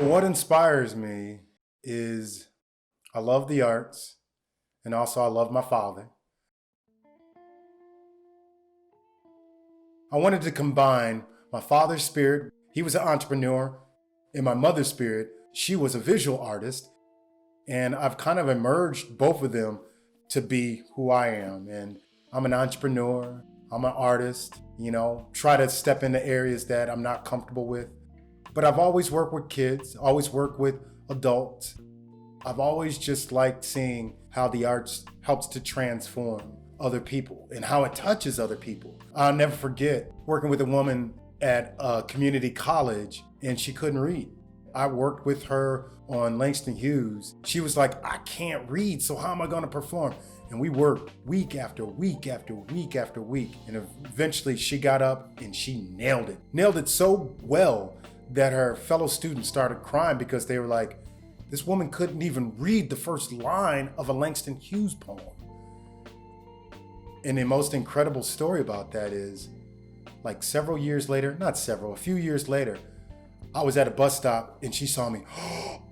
What inspires me is I love the arts, and also I love my father. I wanted to combine my father's spirit, he was an entrepreneur, and my mother's spirit, she was a visual artist. And I've kind of emerged both of them to be who I am. And I'm an entrepreneur, I'm an artist, try to step into areas that I'm not comfortable with. But I've always worked with kids, always worked with adults. I've always just liked seeing how the arts helps to transform other people and how it touches other people. I'll never forget working with a woman at a community college and she couldn't read. I worked with her on Langston Hughes. She was like, I can't read, so how am I gonna perform? And we worked week after week after week after week. And eventually she got up and she nailed it. Nailed it so well that her fellow students started crying because they were like, this woman couldn't even read the first line of a Langston Hughes poem. And the most incredible story about that is, like a few years later, I was at a bus stop and she saw me,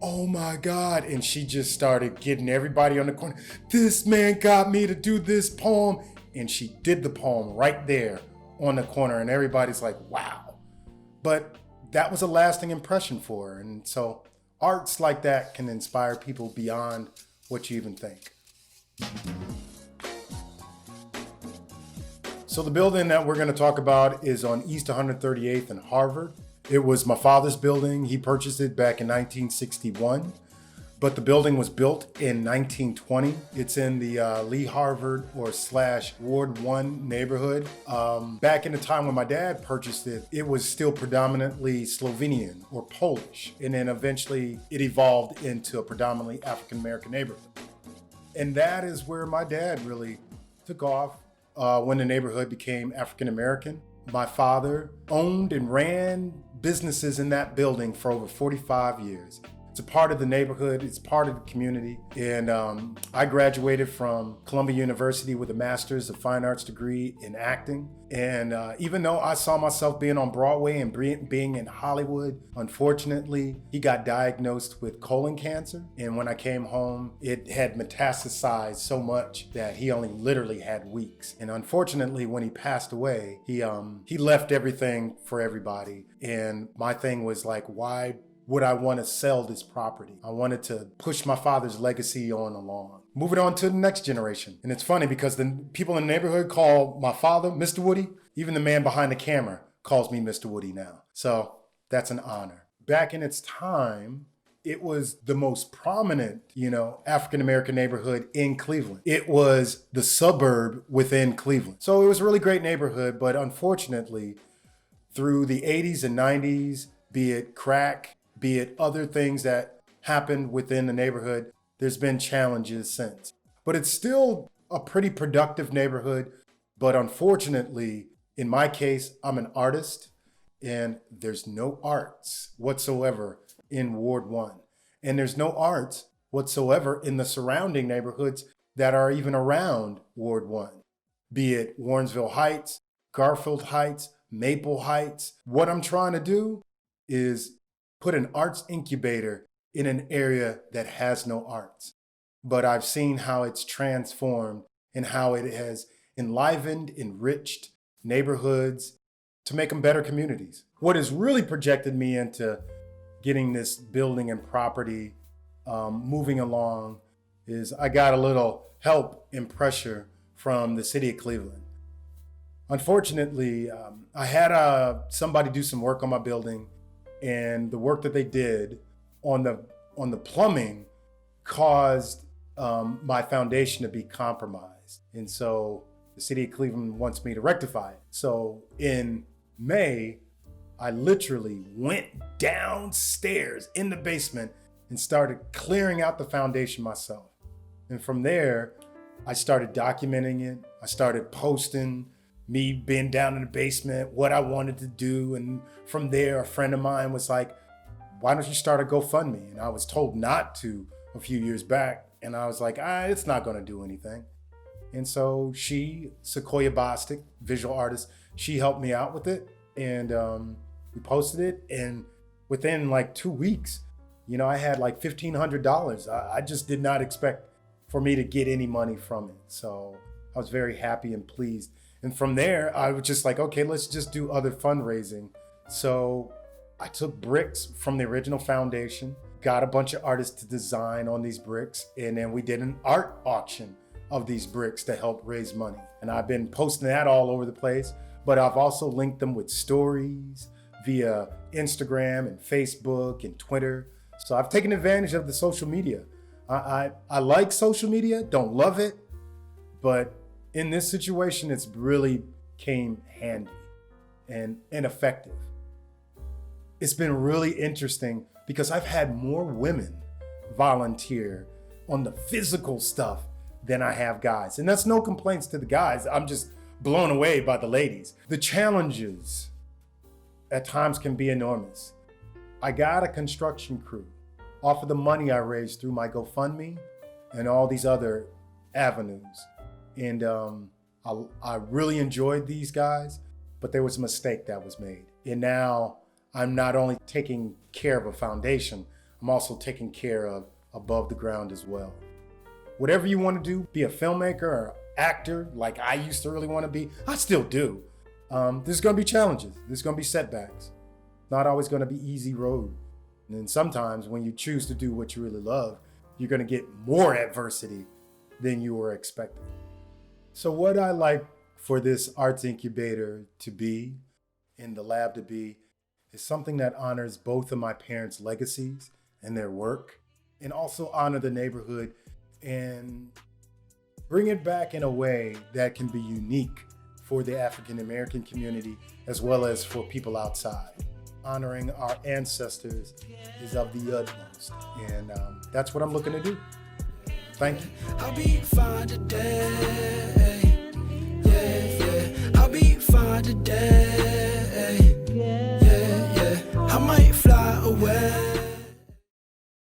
oh my God. And she just started getting everybody on the corner. This man got me to do this poem. And she did the poem right there on the corner and everybody's like, wow. But that was a lasting impression for her. And so arts like that can inspire people beyond what you even think. So the building that we're gonna talk about is on East 138th in Harvard. It was my father's building. He purchased it back in 1961, but the building was built in 1920. It's in the Lee Harvard / Ward 1 neighborhood. Back in the time when my dad purchased it, it was still predominantly Slovenian or Polish. And then eventually it evolved into a predominantly African-American neighborhood. And that is where my dad really took off when the neighborhood became African-American. My father owned and ran businesses in that building for over 45 years. It's a part of the neighborhood, it's part of the community. And I graduated from Columbia University with a Master's of Fine Arts degree in acting. And even though I saw myself being on Broadway and being in Hollywood, unfortunately, he got diagnosed with colon cancer. And when I came home, it had metastasized so much that he only literally had weeks. And unfortunately, when he passed away, he left everything for everybody. And my thing was like, why would I want to sell this property? I wanted to push my father's legacy on along. Moving on to the next generation. And it's funny because the people in the neighborhood call my father Mr. Woody. Even the man behind the camera calls me Mr. Woody now. So that's an honor. Back in its time, it was the most prominent, African-American neighborhood in Cleveland. It was the suburb within Cleveland. So it was a really great neighborhood, but unfortunately, through the 80s and 90s, be it crack, be it other things that happened within the neighborhood, there's been challenges since. But it's still a pretty productive neighborhood. But unfortunately, in my case, I'm an artist and there's no arts whatsoever in Ward 1. And there's no arts whatsoever in the surrounding neighborhoods that are even around Ward 1. Be it Warrensville Heights, Garfield Heights, Maple Heights. What I'm trying to do is put an arts incubator in an area that has no arts. But I've seen how it's transformed and how it has enlivened, enriched neighborhoods to make them better communities. What has really projected me into getting this building and property moving along is I got a little help and pressure from the city of Cleveland. Unfortunately, I had somebody do some work on my building, and the work that they did on the plumbing caused my foundation to be compromised. And so the city of Cleveland wants me to rectify it. So in May, I literally went downstairs in the basement and started clearing out the foundation myself. And from there, I started documenting it. I started posting me being down in the basement, what I wanted to do. And from there, a friend of mine was like, why don't you start a GoFundMe? And I was told not to a few years back. And I was like, it's not gonna do anything. And so Sequoia Bostic, visual artist, she helped me out with it. And we posted it. And within like 2 weeks, You know, I had like $1,500. I just did not expect for me to get any money from it. So I was very happy and pleased. And from there, I was just like, okay, let's just do other fundraising. So I took bricks from the original foundation, got a bunch of artists to design on these bricks, and then we did an art auction of these bricks to help raise money. And I've been posting that all over the place, but I've also linked them with stories via Instagram and Facebook and Twitter. So I've taken advantage of the social media. I like social media, don't love it, but in this situation, it's really came handy and effective. It's been really interesting because I've had more women volunteer on the physical stuff than I have guys. And that's no complaints to the guys. I'm just blown away by the ladies. The challenges at times can be enormous. I got a construction crew off of the money I raised through my GoFundMe and all these other avenues. And I really enjoyed these guys, but there was a mistake that was made. And now I'm not only taking care of a foundation, I'm also taking care of above the ground as well. Whatever you want to do, be a filmmaker or actor like I used to really want to be, I still do. There's going to be challenges. There's going to be setbacks. Not always going to be easy road. And then sometimes when you choose to do what you really love, you're going to get more adversity than you were expecting. So what I like for this arts incubator to be, in the lab to be, is something that honors both of my parents' legacies and their work, and also honor the neighborhood and bring it back in a way that can be unique for the African American community as well as for people outside. Honoring our ancestors is of the utmost, and that's what I'm looking to do. Thank you. I'll be fine today.